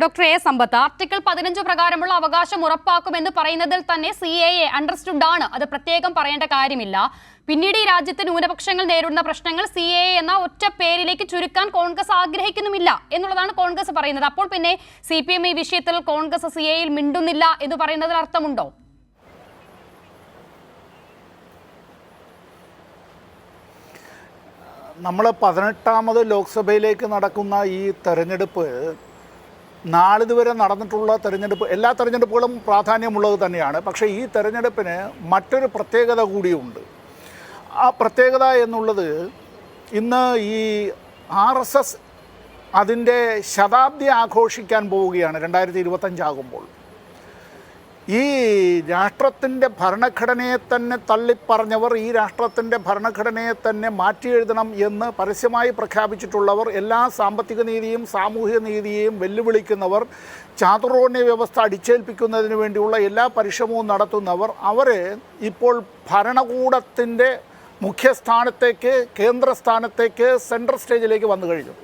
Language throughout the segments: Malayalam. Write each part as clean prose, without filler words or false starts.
ഡോക്ടർ എ സമ്പത്ത് ആർട്ടിക്കിൾ 15 പ്രകാരമുള്ള അവകാശം ഉറപ്പാക്കുമെന്ന് പറയുന്നതിൽ തന്നെ CAA അണ്ടർസ്റ്റുഡ് ആണ്. അത് പ്രത്യേകം പറയേണ്ട കാര്യമില്ല. പിന്നീട് ഈ രാജ്യത്ത് ന്യൂനപക്ഷങ്ങൾ നേരിടുന്ന പ്രശ്നങ്ങൾ CAA എന്ന ഒറ്റ പേരിലേക്ക് ചുരുക്കാൻ കോൺഗ്രസ് ആഗ്രഹിക്കുന്നുമില്ല എന്നുള്ളതാണ് കോൺഗ്രസ് പറയുന്നത്. അപ്പോൾ പിന്നെ CPM ഈ വിഷയത്തിൽ കോൺഗ്രസ് CAAയിൽ മിണ്ടുന്നില്ല എന്ന് പറയുന്നതിൽ അർത്ഥമുണ്ടോ? നമ്മൾ 18ാമത് ലോക്സഭയിലേക്ക് നടക്കുന്ന ഈ തെരഞ്ഞെടുപ്പ് നാളിതുവരെ നടന്നിട്ടുള്ള തെരഞ്ഞെടുപ്പ് എല്ലാ തെരഞ്ഞെടുപ്പുകളും പ്രാധാന്യമുള്ളത് തന്നെയാണ്. പക്ഷേ ഈ തെരഞ്ഞെടുപ്പിന് മറ്റൊരു പ്രത്യേകത കൂടിയുണ്ട്. ആ പ്രത്യേകത എന്നുള്ളത് ഇന്ന് ഈ RSS അതിൻ്റെ ശതാബ്ദി ആഘോഷിക്കാൻ പോവുകയാണ് 2025 ആകുമ്പോൾ. ഈ രാഷ്ട്രത്തിൻ്റെ ഭരണഘടനയെ തന്നെ തള്ളിപ്പറഞ്ഞവർ, ഈ രാഷ്ട്രത്തിൻ്റെ ഭരണഘടനയെ തന്നെ മാറ്റിയെഴുതണം എന്ന് പരസ്യമായി പ്രഖ്യാപിച്ചിട്ടുള്ളവർ, എല്ലാ സാമ്പത്തിക നീതിയും സാമൂഹിക നീതിയെയും വെല്ലുവിളിക്കുന്നവർ, ചാതുർവർണ്ണ വ്യവസ്ഥ അടിച്ചേൽപ്പിക്കുന്നതിന് വേണ്ടിയുള്ള എല്ലാ പരിശ്രമവും നടത്തുന്നവർ, അവർ ഇപ്പോൾ ഭരണകൂടത്തിൻ്റെ മുഖ്യസ്ഥാനത്തേക്ക്, കേന്ദ്രസ്ഥാനത്തേക്ക്, സെൻട്രൽ സ്റ്റേജിലേക്ക് വന്നു കഴിഞ്ഞു.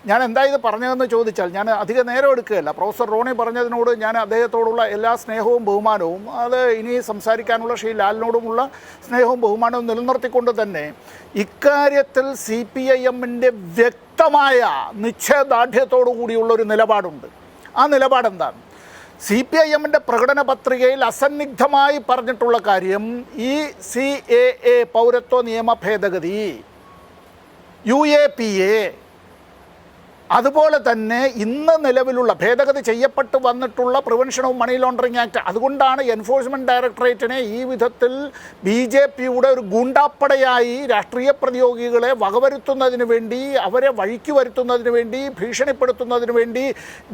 ഞാൻ എന്താ ഇത് പറഞ്ഞതെന്ന് ചോദിച്ചാൽ, ഞാൻ അധിക നേരം എടുക്കുകയല്ല. പ്രൊഫസർ റോണി പറഞ്ഞതിനോട് ഞാൻ അദ്ദേഹത്തോടുള്ള എല്ലാ സ്നേഹവും ബഹുമാനവും, അത് ഇനി സംസാരിക്കാനുള്ള ശ്രീ ലാലിനോടുമുള്ള സ്നേഹവും ബഹുമാനവും നിലനിർത്തിക്കൊണ്ട് തന്നെ ഇക്കാര്യത്തിൽ CPIMൻ്റെ വ്യക്തമായ നിശ്ചയദാർഢ്യത്തോടു കൂടിയുള്ളൊരു നിലപാടുണ്ട്. ആ നിലപാടെന്താണ്? CPIMൻ്റെ പ്രകടന പത്രികയിൽ അസന്നിഗ്ധമായി പറഞ്ഞിട്ടുള്ള കാര്യം, ഈ CAA പൗരത്വ നിയമ ഭേദഗതി, UAPA, അതുപോലെ തന്നെ ഇന്ന് നിലവിലുള്ള ഭേദഗതി ചെയ്യപ്പെട്ട് വന്നിട്ടുള്ള prevention of money laundering act, അതുകൊണ്ടാണ് എൻഫോഴ്സ്മെൻറ്റ് ഡയറക്ടറേറ്റിനെ ഈ വിധത്തിൽ BJPയുടെ ഒരു ഗൂണ്ടാപ്പടയായി രാഷ്ട്രീയ പ്രതിയോഗികളെ വകവരുത്തുന്നതിന് വേണ്ടി, അവരെ വഴിക്ക് വരുത്തുന്നതിന് വേണ്ടി, ഭീഷണിപ്പെടുത്തുന്നതിന് വേണ്ടി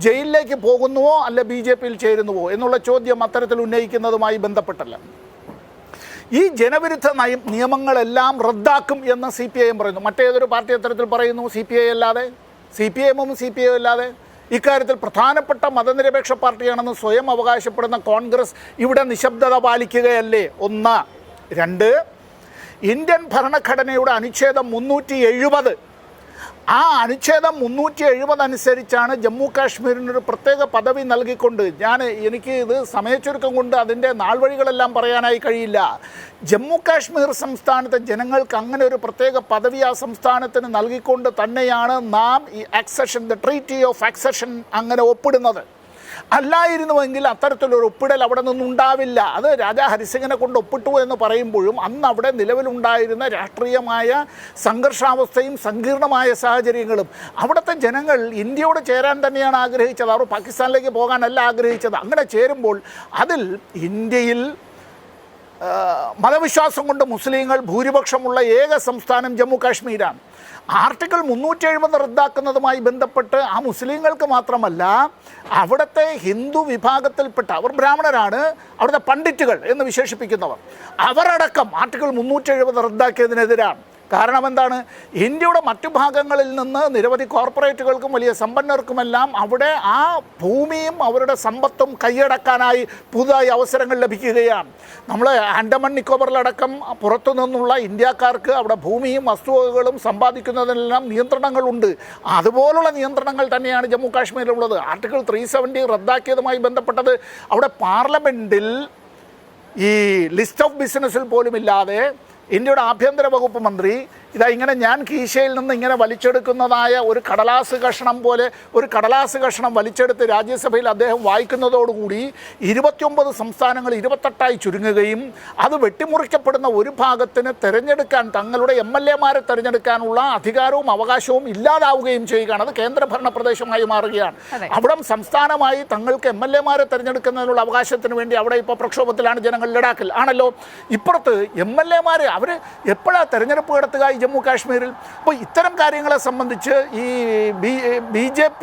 ജയിലിലേക്ക് പോകുന്നുവോ അല്ല BJPയിൽ ചേരുന്നുവോ എന്നുള്ള ചോദ്യം അത്തരത്തിൽ ഉന്നയിക്കുന്നതുമായി ബന്ധപ്പെട്ടല്ല. ഈ ജനവിരുദ്ധ നിയമങ്ങളെല്ലാം റദ്ദാക്കും എന്ന് CPIM പറയുന്നു. മറ്റേതൊരു പാർട്ടി അത്തരത്തിൽ പറയുന്നു? CPI അല്ലാതെ, CPIMും CPIയും അല്ലാതെ. ഇക്കാര്യത്തിൽ പ്രധാനപ്പെട്ട മതനിരപേക്ഷ പാർട്ടിയാണെന്ന് സ്വയം അവകാശപ്പെടുന്ന കോൺഗ്രസ് ഇവിടെ നിശബ്ദത പാലിക്കുകയല്ലേ? 1. 2, ഇന്ത്യൻ ഭരണഘടനയുടെ അനുച്ഛേദം 370, ആ അനുച്ഛേദം 370 അനുസരിച്ചാണ് ജമ്മു കാശ്മീരിനൊരു പ്രത്യേക പദവി നൽകിക്കൊണ്ട്, എനിക്ക് ഇത് സമയച്ചുരുക്കം കൊണ്ട് അതിൻ്റെ നാൾവഴികളെല്ലാം പറയാനായി കഴിയില്ല. ജമ്മു കാശ്മീർ സംസ്ഥാനത്തെ ജനങ്ങൾക്ക് അങ്ങനെ ഒരു പ്രത്യേക പദവി ആ സംസ്ഥാനത്തിന് നൽകിക്കൊണ്ട് തന്നെയാണ് നാം ഈ accession, the treaty of accession അങ്ങനെ ഒപ്പിടുന്നത്. അല്ലായിരുന്നുവെങ്കിൽ അത്തരത്തിലൊരു ഒപ്പിടൽ അവിടെ നിന്നുണ്ടാവില്ല. അത് രാജാ ഹരിസിംഗിനെ കൊണ്ട് ഒപ്പിട്ടു എന്ന് പറയുമ്പോഴും അന്ന് അവിടെ നിലവിലുണ്ടായിരുന്ന രാഷ്ട്രീയമായ സംഘർഷാവസ്ഥയും സങ്കീർണമായ സാഹചര്യങ്ങളും, അവിടുത്തെ ജനങ്ങൾ ഇന്ത്യയോട് ചേരാൻ തന്നെയാണ് ആഗ്രഹിച്ചത്. അവർ പാകിസ്ഥാനിലേക്ക് പോകാനല്ല ആഗ്രഹിച്ചത്. അങ്ങനെ ചേരുമ്പോൾ അതിൽ ഇന്ത്യയിൽ മതവിശ്വാസം കൊണ്ട് മുസ്ലിങ്ങൾ ഭൂരിപക്ഷമുള്ള ഏക സംസ്ഥാനം ജമ്മു കാശ്മീരാണ്. ആർട്ടിക്കിൾ 370 റദ്ദാക്കുന്നതുമായി ബന്ധപ്പെട്ട് ആ മുസ്ലിങ്ങൾക്ക് മാത്രമല്ല, അവിടുത്തെ ഹിന്ദു വിഭാഗത്തിൽപ്പെട്ട, അവർ ബ്രാഹ്മണരാണ്, അവിടുത്തെ പണ്ഡിറ്റുകൾ എന്ന് വിശേഷിപ്പിക്കുന്നവർ, അവരടക്കം ആർട്ടിക്കിൾ 370 റദ്ദാക്കിയതിനെതിരാണ്. കാരണം എന്താണ്? ഇന്ത്യയുടെ മറ്റു ഭാഗങ്ങളിൽ നിന്ന് നിരവധി കോർപ്പറേറ്റുകൾക്കും വലിയ സമ്പന്നർക്കുമെല്ലാം അവിടെ ആ ഭൂമിയും അവരുടെ സമ്പത്തും കൈയടക്കാനായി പുതുതായി അവസരങ്ങൾ ലഭിക്കുകയാണ്. നമ്മൾ ആൻഡമാൻ നിക്കോബറിലടക്കം പുറത്തു നിന്നുള്ള ഇന്ത്യക്കാർക്ക് അവിടെ ഭൂമിയും വസ്തുവകകളും സമ്പാദിക്കുന്നതിനെല്ലാം നിയന്ത്രണങ്ങളുണ്ട്. അതുപോലുള്ള നിയന്ത്രണങ്ങൾ തന്നെയാണ് ജമ്മു കാശ്മീരിലുള്ളത്. ആർട്ടിക്കിൾ 370 റദ്ദാക്കിയതുമായി ബന്ധപ്പെട്ടത് അവിടെ പാർലമെൻറ്റിൽ ഈ ലിസ്റ്റ് ഓഫ് ബിസിനസ്സിൽ പോലുമില്ലാതെ ഇന്ത്യയുടെ ആഭ്യന്തര വകുപ്പ് മന്ത്രി ഇങ്ങനെ ഞാൻ കീശയിൽ നിന്ന് ഇങ്ങനെ വലിച്ചെടുക്കുന്നതായ ഒരു കടലാസ് കഷ്ണം പോലെ ഒരു കടലാസ് കഷ്ണം വലിച്ചെടുത്ത് രാജ്യസഭയിൽ അദ്ദേഹം വായിക്കുന്നതോടുകൂടി 29 സംസ്ഥാനങ്ങൾ 28ആയി ചുരുങ്ങുകയും അത് വെട്ടിമുറിക്കപ്പെടുന്ന ഒരു ഭാഗത്തിന് തിരഞ്ഞെടുക്കാൻ, തങ്ങളുടെ MLAമാരെ തിരഞ്ഞെടുക്കാനുള്ള അധികാരവും അവകാശവും ഇല്ലാതാവുകയും ചെയ്യുകയാണ്. അത് കേന്ദ്രഭരണ പ്രദേശമായി മാറുകയാണ്. അവിടെ സംസ്ഥാനമായി തങ്ങൾക്ക് MLAമാരെ തിരഞ്ഞെടുക്കുന്നതിനുള്ള അവകാശത്തിന് വേണ്ടി അവിടെ ഇപ്പോൾ പ്രക്ഷോഭത്തിലാണ് ജനങ്ങൾ. ലഡാക്കിൽ ആണല്ലോ. ഇപ്പുറത്ത് MLAമാരെ അവർ എപ്പോഴാണ് തിരഞ്ഞെടുപ്പ് നടത്തുക ജമ്മു കാശ്മീരിൽ? അപ്പോൾ ഇത്തരം കാര്യങ്ങളെ സംബന്ധിച്ച് ഈ BJP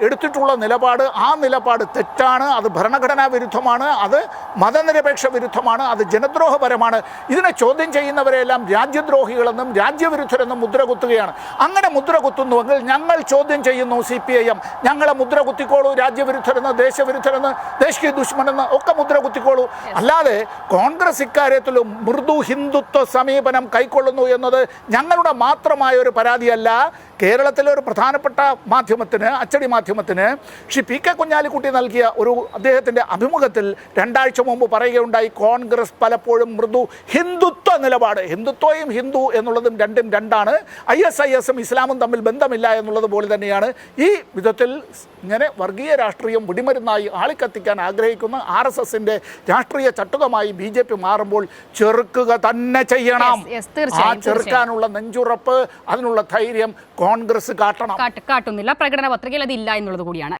എടുത്തിട്ടുള്ള നിലപാട്, ആ നിലപാട് തെറ്റാണ്. അത് ഭരണഘടനാ വിരുദ്ധമാണ്, അത് മതനിരപേക്ഷ വിരുദ്ധമാണ്, അത് ജനദ്രോഹപരമാണ്. ഇതിനെ ചോദ്യം ചെയ്യുന്നവരെല്ലാം രാജ്യദ്രോഹികളെന്നും രാജ്യവിരുദ്ധരെന്നും മുദ്ര കുത്തുകയാണ്. അങ്ങനെ മുദ്ര കുത്തുന്നുവെങ്കിൽ ഞങ്ങൾ ചോദ്യം ചെയ്യുന്നു CPIM, ഞങ്ങളെ മുദ്ര കുത്തിക്കോളൂ, രാജ്യവിരുദ്ധരെന്ന്, ദേശവിരുദ്ധരെന്ന്, ദേശീയ ദുഷ്മനെന്ന് ഒക്കെ മുദ്ര കുത്തിക്കോളൂ. അല്ലാതെ കോൺഗ്രസ് ഇക്കാര്യത്തിലും മൃദു ഹിന്ദുത്വ സമീപനം കൈക്കൊള്ളുന്നു പറയുന്നത് ഞങ്ങളുടെ മാത്രമായ ഒരു പരാതിയല്ല. കേരളത്തിലെ ഒരു പ്രധാനപ്പെട്ട മാധ്യമത്തിന്, അച്ചടി മാധ്യമത്തിന് ശ്രീ പി കെ കുഞ്ഞാലിക്കുട്ടി നൽകിയ ഒരു അദ്ദേഹത്തിൻ്റെ അഭിമുഖത്തിൽ 2 ആഴ്ച മുമ്പ് പറയുകയുണ്ടായി, കോൺഗ്രസ് പലപ്പോഴും മൃദു ഹിന്ദുത്വ നിലപാട്, ഹിന്ദുത്വയും ഹിന്ദു എന്നുള്ളതും രണ്ടും രണ്ടാണ്, ISIS-ഉം ഇസ്ലാമും തമ്മിൽ ബന്ധമില്ല എന്നുള്ളത് പോലെ തന്നെയാണ്. ഈ വിധത്തിൽ ഇങ്ങനെ വർഗീയ രാഷ്ട്രീയം വെടിമരുന്നായി ആളിക്കത്തിക്കാൻ ആഗ്രഹിക്കുന്ന RSSന്റെ രാഷ്ട്രീയ ചട്ടുകമായി BJP മാറുമ്പോൾ ചെറുക്കുക തന്നെ ചെയ്യണം. ആ ചെറുക്കാനുള്ള നെഞ്ചുറപ്പ്, അതിനുള്ള ധൈര്യം കോൺഗ്രസ് കാട്ടണം. കാട്ടുന്നില്ല, പ്രകടന പത്രികയിൽ അതില്ല എന്നുള്ളത് കൂടിയാണ്.